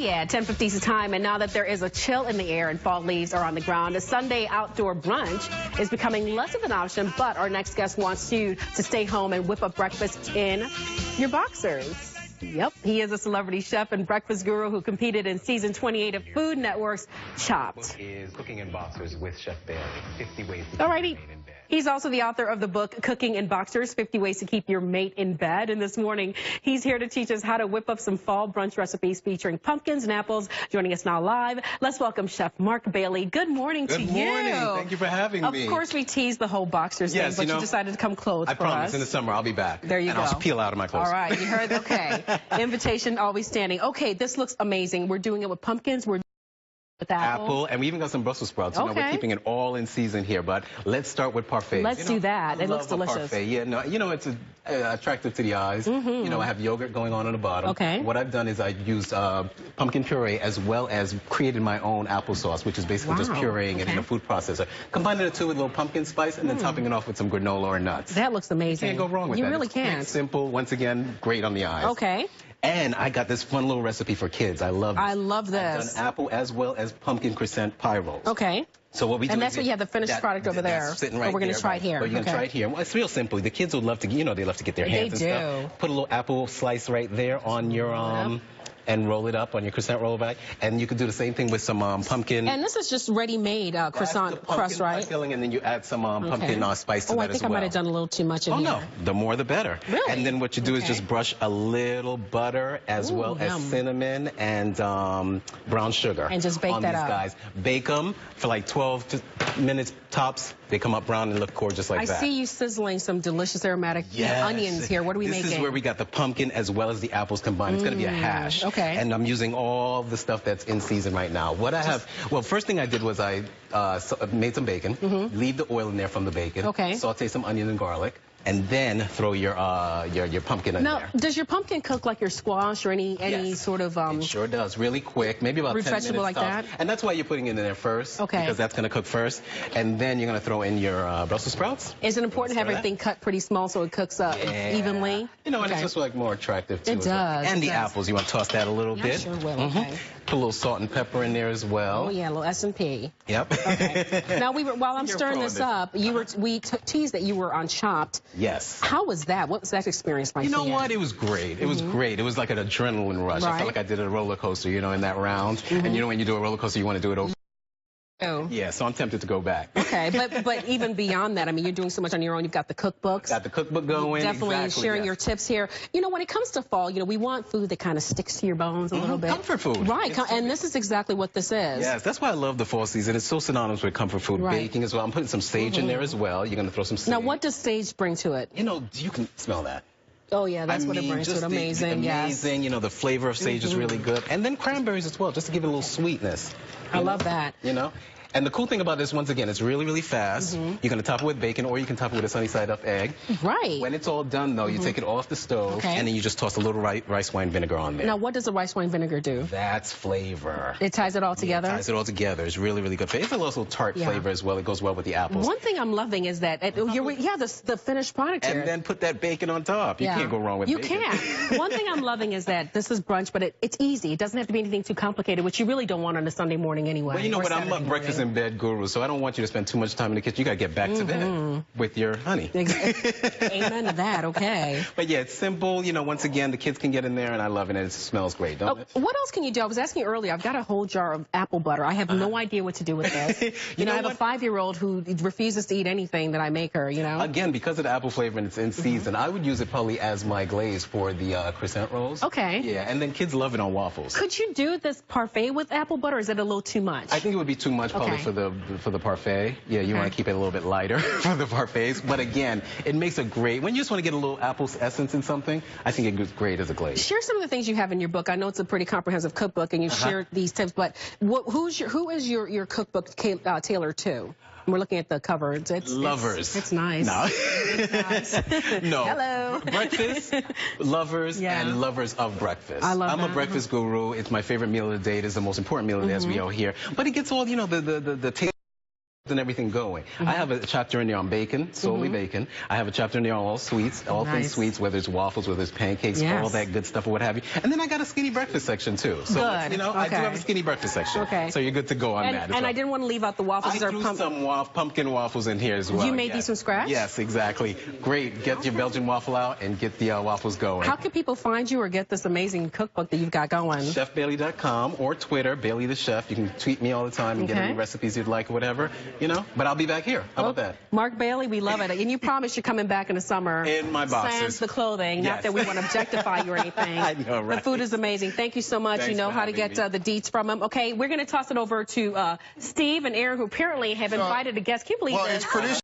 yeah, 10:50 is the time, and now that there is a chill in the air and fall leaves are on the ground, a Sunday outdoor brunch is becoming less of an option, but our next guest wants you to stay home and whip up breakfast in your boxers. Yep, he is a celebrity chef and breakfast guru who competed in season 28 of Food Network's Chopped. Is Cooking in Boxers with Chef Bailey, 50 ways to Alrighty. keep your mate in bed. He's also the author of the book Cooking in Boxers, 50 Ways to Keep Your Mate in Bed. And this morning, he's here to teach us how to whip up some fall brunch recipes featuring pumpkins and apples. Joining us now live, let's welcome Chef Mark Bailey. Good morning to you. Good morning. Thank you for having me. Of course, we teased the whole boxers thing, but you decided to come clothed I for us. promise, in the summer, I'll be back. There you go. And I'll peel out of my clothes. All right, you heard, okay. Invitation always standing. Okay, this looks amazing. We're doing it with pumpkins. We're with apple, and we even got some Brussels sprouts. You know, we're keeping it all in season here, but let's start with parfaits. Let's do that. It looks delicious. Parfait. Yeah, no, you know, it's attractive to the eyes. You know, I have yogurt going on the bottom. Okay. What I've done is I used pumpkin puree as well as created my own applesauce, which is basically just pureeing it in a food processor. Combining the two with a little pumpkin spice and then topping it off with some granola or nuts. That looks amazing. You can't go wrong with that. You really can't. Quick, simple, once again, great on the eyes. Okay. And I got this fun little recipe for kids. I love this. I love this. I've done apple as well as pumpkin croissant pie rolls. Okay. So what we do and that's what you have the finished product over there. That's sitting right we're going to try it here. But you're going to try it here. Well, it's real simple. The kids would love to, you know, they love to get their hands and stuff. Put a little apple slice right there on your and roll it up on your croissant roll back. And you could do the same thing with some pumpkin. And this is just ready-made croissant crust, right? Filling, and then you add some pumpkin spice to that as well. I think I might have done a little too much in here. Oh, no. The more the better. Really? And then what you do is just brush a little butter as well as cinnamon and brown sugar. And just bake that up. Guys. Bake them for like 12 minutes tops. They come up brown and look gorgeous like that. I see you sizzling some delicious aromatic onions here. What are we making? This is where we got the pumpkin as well as the apples combined. It's going to be a hash. Okay. And I'm using all the stuff that's in season right now. What I have, well, first thing I did was I made some bacon. Leave the oil in there from the bacon. Okay. Saute some onion and garlic. And then throw your pumpkin in there. Now, does your pumpkin cook like your squash or any sort of... It sure does. Really quick. Maybe about 10 minutes like tops. that? And that's why you're putting it in there first. Okay. Because that's going to cook first. And then you're going to throw in your Brussels sprouts. Is it important to have everything cut pretty small so it cooks evenly? You know, and it's just like more attractive too. It does. And the apples. You want to toss that a little bit? I sure will. Okay. Put a little salt and pepper in there as well. Oh yeah, a little S&P. Yep. Okay. Now while I'm stirring this up, we teased that you were on Chopped. Yes. How was that? What was that experience like? You know what? It was great. It was great. It was like an adrenaline rush. I felt like I did a roller coaster, you know, in that round. And you know when you do a roller coaster, you want to do it over. Yeah, so I'm tempted to go back. Okay, but even beyond that, I mean, you're doing so much on your own. You've got the cookbooks. Got the cookbook going. Definitely sharing your tips here. You know, when it comes to fall, you know, we want food that kind of sticks to your bones a little bit. Comfort food. Right, and this is exactly what this is. Yes, that's why I love the fall season. It's so synonymous with comfort food. Baking as well. I'm putting some sage in there as well. You're going to throw some sage. Now, what does sage bring to it? You know, you can smell that. Oh, yeah, that's what it brings to it. Amazing, Amazing, you know, the flavor of sage is really good. And then cranberries as well, just to give it a little sweetness. I love that. You know? And the cool thing about this, once again, it's really, really fast. You're going to top it with bacon, or you can top it with a sunny side up egg. Right. When it's all done, though, you take it off the stove, and then you just toss a little rice wine vinegar on there. Now, what does the rice wine vinegar do? That's flavor. It ties it all together? It ties it all together. It's really, really good. It's a little tart flavor as well. It goes well with the apples. One thing I'm loving is that, the finished product here. And then put that bacon on top. You can't go wrong with bacon. You can't. One thing I'm loving is that this is brunch, but it's easy. It doesn't have to be anything too complicated, which you really don't want on a Sunday morning anyway. Well, you know what? I'm a breakfast in bed guru, so I don't want you to spend too much time in the kitchen. You got to get back to bed with your honey. Amen to that, okay. But yeah, it's simple. You know, once again, the kids can get in there, and I love it, and it smells great, don't it? What else can you do? I was asking earlier, I've got a whole jar of apple butter. I have no idea what to do with this. you know, I have a 5-year-old who refuses to eat anything that I make her, you know? Again, because of the apple flavor and it's in season, I would use it probably as my glaze for the croissant rolls. Okay. Yeah, and then kids love it on waffles. Could you do this parfait with apple butter, or is it a little too much? I think it would be too much probably for the parfait. Yeah, you want to keep it a little bit lighter for the parfaits. But again, it makes a great, when you just want to get a little apple essence in something, I think it goes great as a glaze. Share some of the things you have in your book. I know it's a pretty comprehensive cookbook, and you share these tips, but who is your cookbook tailored to? We're looking at the cover. It's lovers. It's nice. No. It's nice. No. Hello. Breakfast, lovers, and lovers of breakfast. I love I'm a breakfast guru. It's my favorite meal of the day. It is the most important meal of the day as we are here. But it gets all, you know, the keeping everything going. I have a chapter in there on bacon, solely bacon. I have a chapter in there on all sweets, all things sweets, whether it's waffles, whether it's pancakes, all that good stuff or what have you. And then I got a skinny breakfast section too. So, you know, I do have a skinny breakfast section. Okay. So you're good to go on that as well. And I didn't want to leave out the waffles. I threw some pumpkin waffles in here as well. You made these from scratch? Yes, exactly. Great. Get your Belgian waffle out and get the waffles going. How can people find you or get this amazing cookbook that you've got going? ChefBailey.com or Twitter, Bailey the Chef. You can tweet me all the time and get any recipes you'd like or whatever, you know. But I'll be back here. How about that? Mark Bailey, we love it. And you promise you're coming back in the summer. In my boxes. Sans the clothing. Not that we want to objectify you or anything. I know, right? The food is amazing. Thank you so much. Thanks, you know how to get the deets from him. Okay, we're going to toss it over to Steve and Aaron, who apparently have invited a guest. Can you believe this?